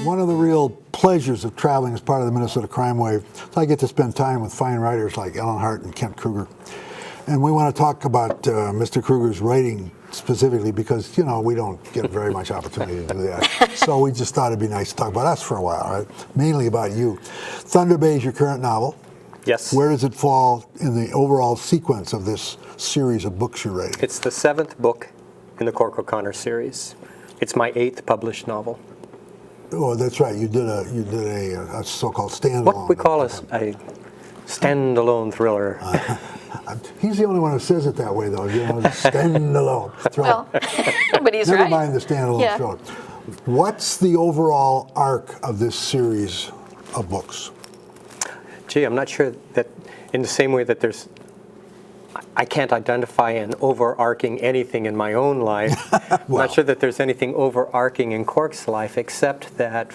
One of the real pleasures of traveling as part of the Minnesota Crime Wave is I get to spend time with fine writers like Ellen Hart and Kent Kruger. And we want to talk about Mr. Kruger's writing specifically because, you know, we don't get very much opportunity to do that. So we just thought it'd be nice to talk about us for a while, right? Mainly about you. Thunder Bay is your current novel. Yes. Where does it fall in the overall sequence of this series of books you're writing? It's the 7th book in the Cork O'Connor series. It's my 8th published novel. Oh, that's right. You did a so-called standalone. What we call a standalone thriller. He's the only one who says it that way, though. You know, standalone. Well, but he's Never right. mind the standalone thriller. What's the overall arc of this series of books? Gee, I'm not sure that in the same way that I can't identify an overarching anything in my own life. I'm not sure that there's anything overarching in Cork's life, except that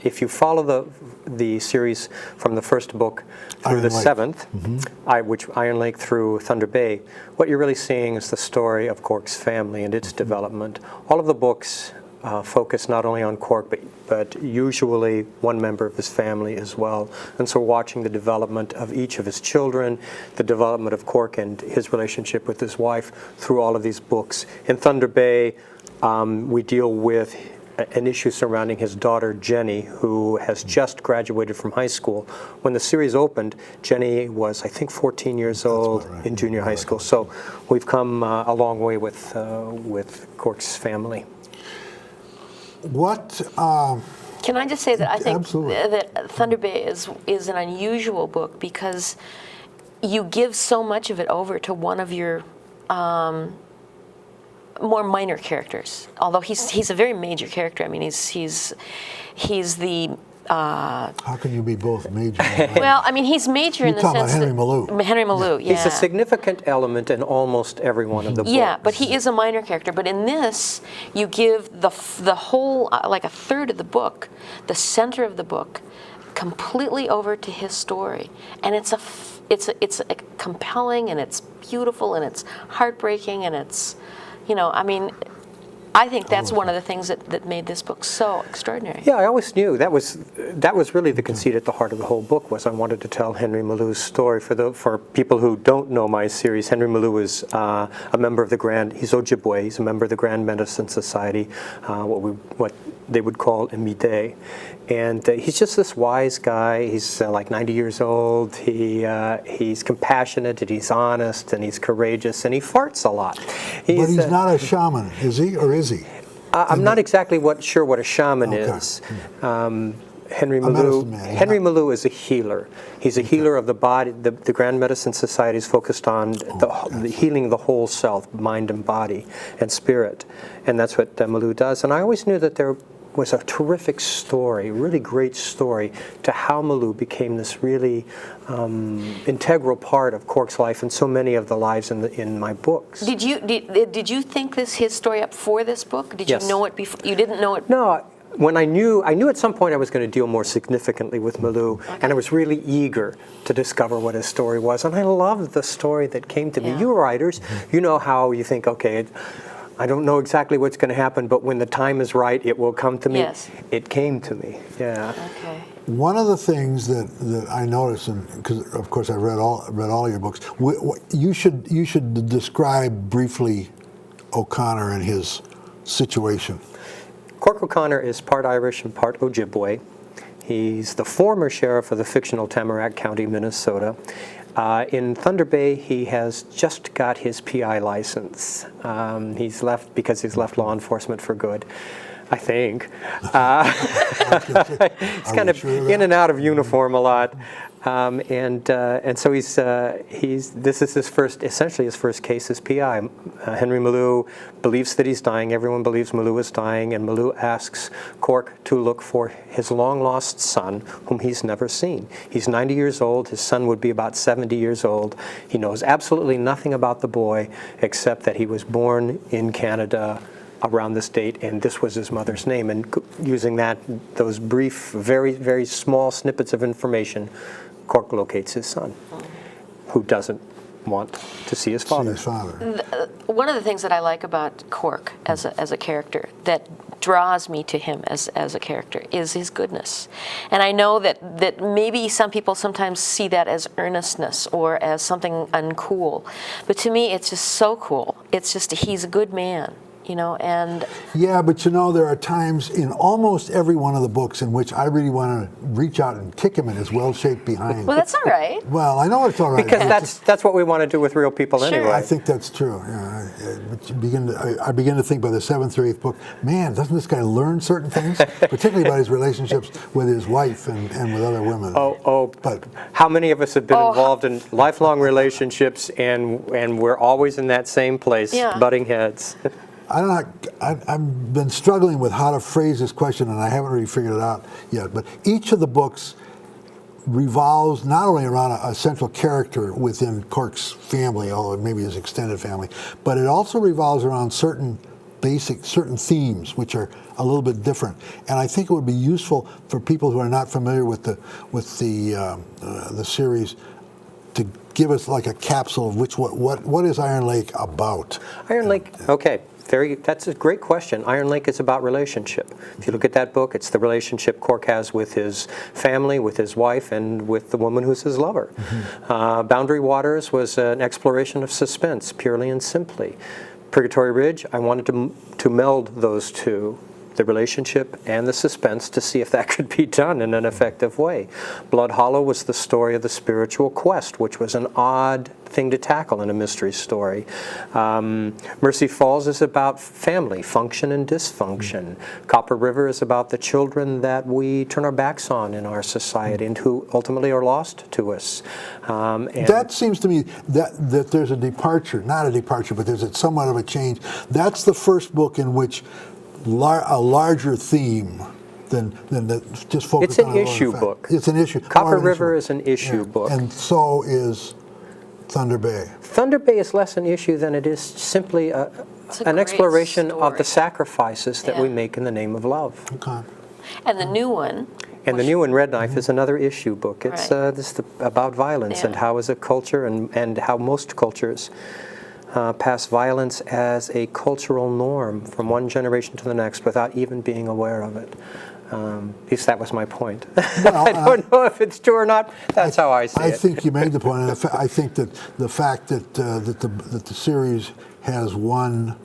if you follow the series from the first book through the 7th, which Iron Lake through Thunder Bay, what you're really seeing is the story of Cork's family and its development. All of the books focus not only on Cork, but usually one member of his family as well. And so watching the development of each of his children, the development of Cork and his relationship with his wife through all of these books. In Thunder Bay, we deal with an issue surrounding his daughter, Jenny, who has just graduated from high school. When the series opened, Jenny was, I think, 14 years old in junior high school. So we've come a long way with Cork's family. What? Can I just say that I think Absolutely. that Thunder Bay is an unusual book because you give so much of it over to one of your more minor characters. Although he's a very major character. I mean, he's the. How can you be both major and minor? Well, I mean, he's major in the sense You're talking about Henry that Malou. Henry Malou, yeah. He's a significant element in almost every one of the books. Yeah, but he is a minor character. But in this, you give the whole, like a third of the book, the center of the book, completely over to his story, and it's a compelling, and it's beautiful, and it's heartbreaking, and it's, you know, I mean, I think that's one of the things that made this book so extraordinary. Yeah, I always knew that was really the conceit at the heart of the whole book. Was I wanted to tell Henry Malou's story. For people who don't know my series, Henry Malou is a member of he's Ojibwe. He's a member of the Grand Medicine Society, what they would call a Mide. And he's just this wise guy. He's like 90 years old. He's compassionate, and he's honest, and he's courageous, and he farts a lot. But he's not a shaman, is he, or is he? I'm not exactly sure what a shaman is. Henry Malou is a healer. He's a healer of the body. The Grand Medicine Society is focused on the healing the whole self, mind and body and spirit, and that's what Malou does. And I always knew that there was a terrific story, really great story, to how Malou became this really integral part of Cork's life and so many of the lives in my books. Did you think his story up for this book? Did you know it before? You didn't know it? No. When I knew at some point I was going to deal more significantly with Malou, and I was really eager to discover what his story was. And I loved the story that came to me. You writers, you know how you think, okay, I don't know exactly what's going to happen, but when the time is right, it will come to me. Yes. It came to me, yeah. Okay. One of the things that I noticed, and because of course I read all your books, you should describe briefly O'Connor and his situation. Cork O'Connor is part Irish and part Ojibwe. He's the former sheriff of the fictional Tamarack County, Minnesota. In Thunder Bay, he has just got his PI license. He's left law enforcement for good, I think. He's kind of in and out of uniform a lot. And so this is essentially his first case as PI. Henry Malou believes that he's dying. Everyone believes Malou is dying, and Malou asks Cork to look for his long-lost son, whom he's never seen. He's 90 years old. His son would be about 70 years old. He knows absolutely nothing about the boy, except that he was born in Canada around this date, and this was his mother's name. And using those brief, very, very small snippets of information, Cork locates his son, who doesn't want to see his father. One of the things that I like about Cork as a character that draws me to him as a character is his goodness. And I know that maybe some people sometimes see that as earnestness or as something uncool. But to me, it's just so cool. It's just, he's a good man. And yeah, but there are times in almost every one of the books in which I really want to reach out and kick him in his well-shaped behind. well, that's all right. Well, I know it's all right. Because that's what we want to do with real people Sure. anyway. I think that's true. Yeah, I begin to think by the 7th or 8th book, man, doesn't this guy learn certain things, particularly about his relationships with his wife and with other women? But how many of us have been involved in lifelong relationships and we're always in that same place, butting heads? I've been struggling with how to phrase this question, and I haven't really figured it out yet. But each of the books revolves not only around a central character within Cork's family, although maybe his extended family, but it also revolves around certain themes which are a little bit different. And I think it would be useful for people who are not familiar with the series to give us like a capsule of what is Iron Lake about. Iron Lake, okay. That's a great question. Iron Lake is about relationship. If you look at that book, it's the relationship Cork has with his family, with his wife, and with the woman who's his lover. Mm-hmm. Boundary Waters was an exploration of suspense, purely and simply. Purgatory Ridge, I wanted to meld those two, the relationship and the suspense, to see if that could be done in an effective way. Blood Hollow was the story of the spiritual quest, which was an odd thing to tackle in a mystery story. Mercy Falls is about family, function and dysfunction. Copper River is about the children that we turn our backs on in our society and who ultimately are lost to us. And that seems to me that there's a departure, not a departure, but there's somewhat of a change. That's the first book in which a larger theme than just focus on it's an issue book. It's an issue. Copper River is an issue book. And so is Thunder Bay. Thunder Bay is less an issue than it is simply an exploration of the sacrifices that we make in the name of love. Okay. And the new one. And the new one, Red Knife, is another issue book. It's about violence and how as a culture and how most cultures pass violence as a cultural norm from one generation to the next without even being aware of it. At least that was my point. Well, I don't know if it's true or not. That's how I see it. I think you made the point. And I think that the fact that the series has won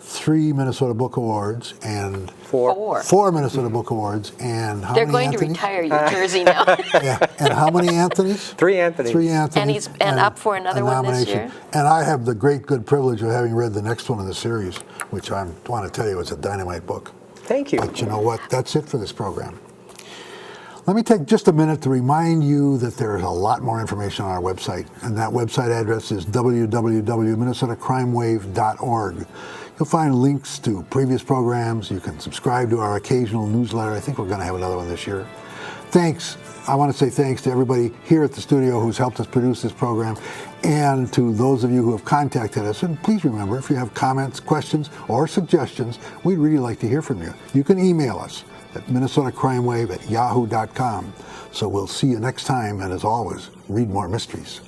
3 Minnesota Book Awards and 4 Minnesota Book Awards, and how They're many going Anthonys? to retire your jersey now. Yeah, and how many Anthonys? 3 Anthonys. 3 Anthonys. And he's up for another one this year. And I have the great good privilege of having read the next one in the series, which I want to tell you is a dynamite book. Thank you. But you know what? That's it for this program. Let me take just a minute to remind you that there is a lot more information on our website, and that website address is www.minnesotacrimewave.org. You'll find links to previous programs. You can subscribe to our occasional newsletter. I think we're going to have another one this year. Thanks. I want to say thanks to everybody here at the studio who's helped us produce this program, and to those of you who have contacted us. And please remember, if you have comments, questions, or suggestions, we'd really like to hear from you. You can email us at minnesotacrimewave@yahoo.com. So we'll see you next time, and as always, read more mysteries.